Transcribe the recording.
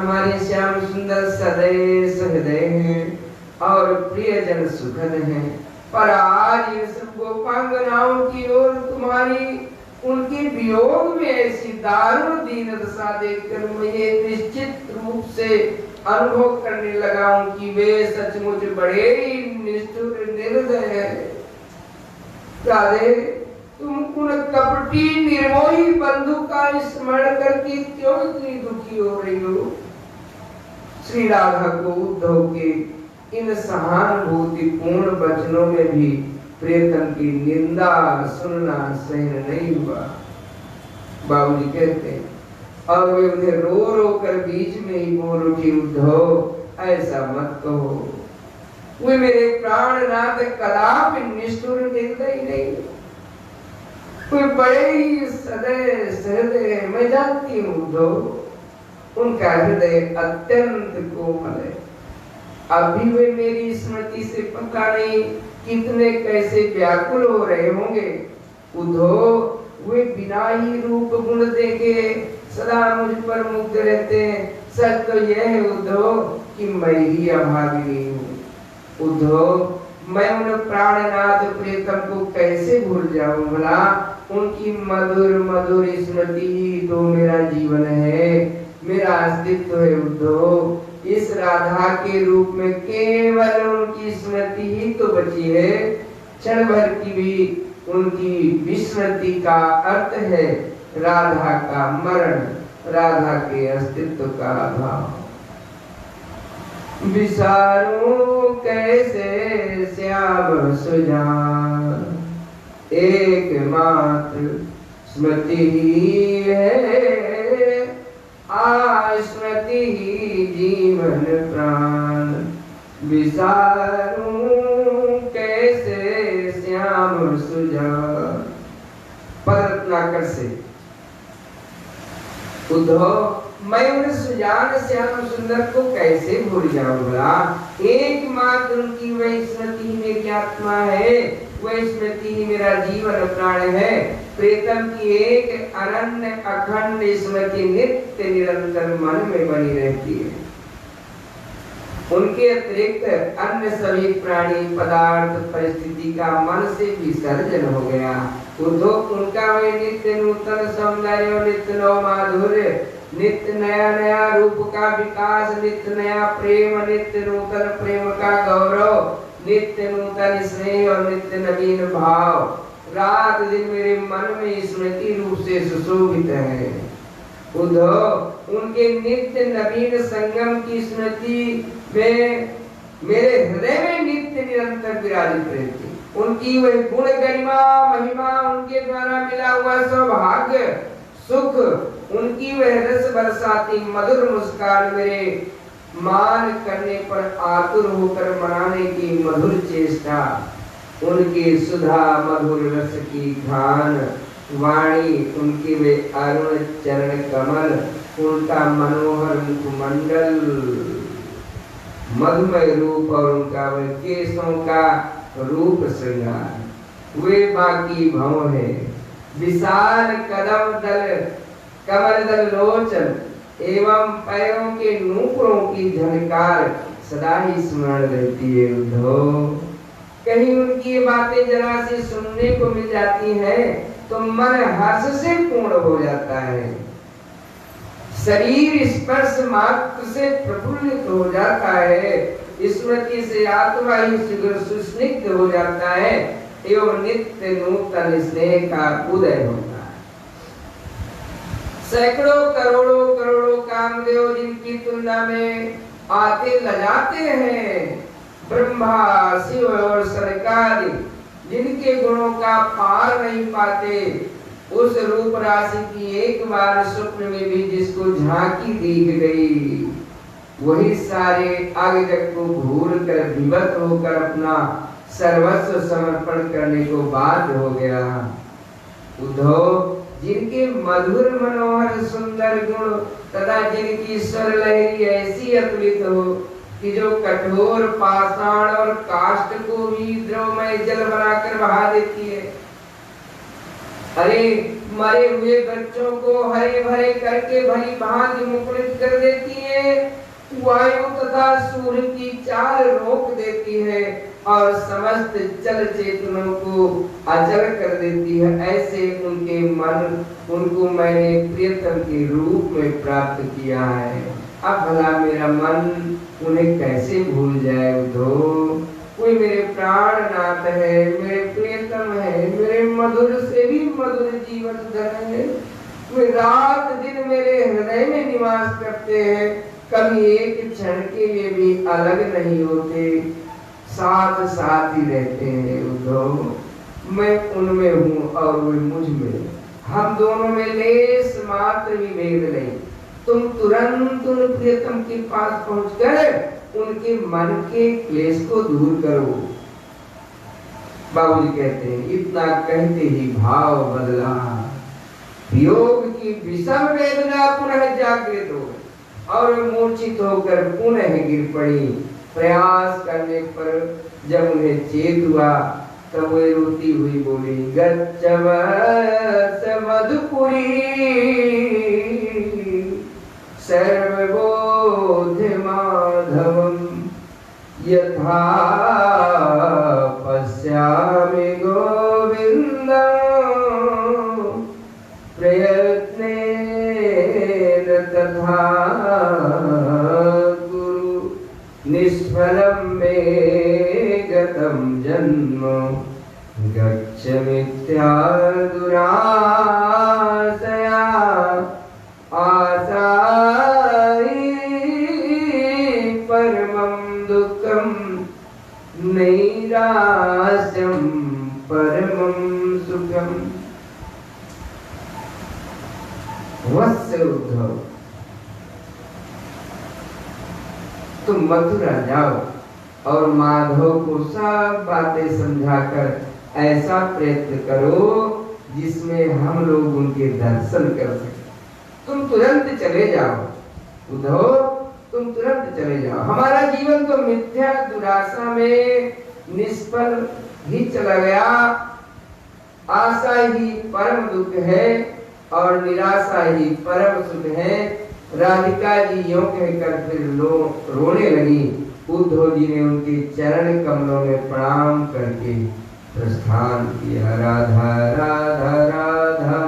हमारे श्याम सुंदर सदैव सहृदय हैं और प्रियजन सुखद हैं, पर आज इन सब गोपांगनाओं की ओर तुम्हारी उनके वियोग में ऐसी दारुण दीन दशा देखकर मैं ये निश्चित रूप से अनुभव करने लगा हूं कि वे सचमुच बड़े ही निष्ठुर निर्दय हैं। राधे, तुम उन कपटी निर्मोही बंधु का स्मरण करके क्यों इतनी दुखी हो रही हो? श्री राधा को उद्धव के इन सहानुभूतिपूर्ण वचनों में भी प्रियतम की निंदा सुनना सहन नहीं हुआ। बाबूजी कहते हैं, और वे उन्हें रो रो कर बीच में ही बोल उठी, उद्धव ऐसा मत कहो, वे मेरे प्राणनाथ कदापि निष्ठुर निर्दयी नहीं, वे बड़े ही सदैव सहृदय, मैं जानती हूँ उद्धव, उनका हृदय अत्यंत कोमल है। अभी वे मेरी स्मृति से पता नहीं कितने कैसे व्याकुल हो रहे होंगे। उद्धव, वे बिना ही रूप गुण देखे सदा मुझ पर मुग्ध रहते हैं। सच तो यह है उद्धव कि मैं ही अभागिनी हूँ। उद्धव, मैं उन प्राणनाथ प्रियतम को कैसे भूल जाऊं भला? उनकी मधुर मधुर स्मृति ही तो मेरा जीवन है, मेरा अस्तित्व है उद्धव। इस राधा के रूप में केवल उनकी स्मृति ही तो बची है। क्षण भर की भी उनकी विस्मृति का अर्थ है राधा का मरण, राधा के अस्तित्व का अभाव। विसारूं कैसे श्याम सुजान, एकमात्र स्मृति ही है, स्मृति ही जीवन प्राण। विसारूं कैसे श्याम सुजान। पदरत्नाकर से, उद्धव, मैं उन सुजान श्याम सुंदर को कैसे भूल जाऊंगा? एकमात्र उनकी वह स्मृति ही मेरी आत्मा है, वह स्मृति ही मेरा जीवन प्राण है। प्रीतम की एक अनन्य अखंड स्मृति नित्य निरंतर मन में बनी रहती है। उनके अतिरिक्त अन्य सभी प्राणी पदार्थ परिस्थिति का मन से विसर्जन हो गया। उद्धव, उनका वह नित्य नूतन सौंदर्य, नित्य नव माधुर्य, नित्य नया नया रूप का विकास, नित्य नया प्रेम, नित्य नूतन प्रेम का गौरव, नित्य नूतन स्नेह और नित्य नवीन भाव रात दिन मेरे मन में स्मृति रूप से सुशोभित है। उद्धव, उनके नित्य नवीन संगम की स्मृति में मेरे हृदय में नित्य निरंतर विराजित रहती। उनकी वह गुण गरिमा महिमा, उनके द्वारा मिला हुआ सौभाग्य सुख, उनकी वह रस बरसाती मधुर मुस्कान मेरे मान करने पर आतुर होकर मनाने की मधुर चेष्टा, उनकी सुधा मधुर रस की घान वाणी, उनकी वे अरुण चरण कमल, उनका मनोहर मुखमंडल, मधुमय रूप और उनका वह केशों का रूप श्रृंगार, वे बाकी भव है। विशाल कदम दल कमल दल लोचन एवं पैरों के नूपुरों की झनकार सदा ही स्मरण रहती है। उद्धव, कहीं उनकी बातें जरा सी सुनने को मिल जाती हैं तो मन हर्ष से पूर्ण हो जाता है, शरीर स्पर्श मात्र से प्रफुल्लित हो जाता है, स्मृति से आत्मा ही सुस्निग्ध हो जाता है एवं नित्य नूतन स्नेह का उदय होता है। सैकड़ों करोड़ों करोड़ों कामदेव जिनकी तुलना में आते लजाते हैं, ब्रह्मा शिव और सरकार जिनके गुणों का पार नहीं पाते, उस रूप राशि की एक बार स्वप्न में भी जिसको झांकी दिख गई, वही सारे आगे तक को भूल कर विवत होकर अपना सर्वस्व समर्पण करने को बाध्य हो गया। उद्धव, जिनके मधुर मनोहर सुंदर गुण तथा जिनकी स्वर लहरी ऐसी अतुलित हो कि जो कठोर पाषाण और काष्ठ को भी द्रवमय जल बनाकर बहा देती है। अरे मरे हुए बच्चों को हरे भरे करके भली भांति मुकुलित कर देती है, वायु तथा सूर्य की चाल रोक देती है और समस्त चल चेतनों को अचल कर देती है। ऐसे उनके मन, उनको मैंने प्रियतम के रूप में प्राप्त किया है। अब भला मेरा मन उन्हें कैसे भूल जाए उद्धव। कोई मेरे प्राणनाथ है, मेरे प्रियतम है, मेरे मधुर से भी मधुर जीवन धन है, वे रात दिन मेरे हृदय में निवास करते हैं, कभी एक क्षण के लिए भी अलग नहीं होते, साथ साथ ही रहते हैं उद्धव। मैं उनमें हूँ और वे मुझ में, हम दोनों में लेस मात्र भी भेद नहीं। तुम तुरंत उन प्रियतम के पास पहुंचकर उनके मन के क्लेश को दूर करो। बाबूजी कहते हैं, इतना कहते ही भाव बदला, वियोग की विषम वेदना पुनः जागृत हो गई और मूर्छित होकर पुनः गिर पड़ी। प्रयास करने पर जब उन्हें चेत हुआ तब वे रोती हुई बोली, गच्छवत्स मधुपुरी सर्वबोध माधवम यथा पश्यामि गोविंदं प्रयत्नेन तथा गुरु निष्फलं मे गतं जन्म गच्छमित्या दुराशया आसाई परमं दुःखं नैराश्यं परमं सुखं। वत्स उद्धव, तुम मथुरा जाओ और माधव को सब बातें समझाकर ऐसा प्रयत्न करो जिसमें हम लोग उनके दर्शन कर सकें। तुम तुरंत चले जाओ उद्धव, तुम तुरंत चले जाओ। हमारा जीवन तो मिथ्या दुराशा में निष्फल ही चला गया। आशा ही परम दुख है और निराशा ही परम सुख है। राधिका जी यों कहकर फिर रोने लगी। उद्धव जी ने उनके चरण कमलों में प्रणाम करके प्रस्थान किया। राधा राधा राधा।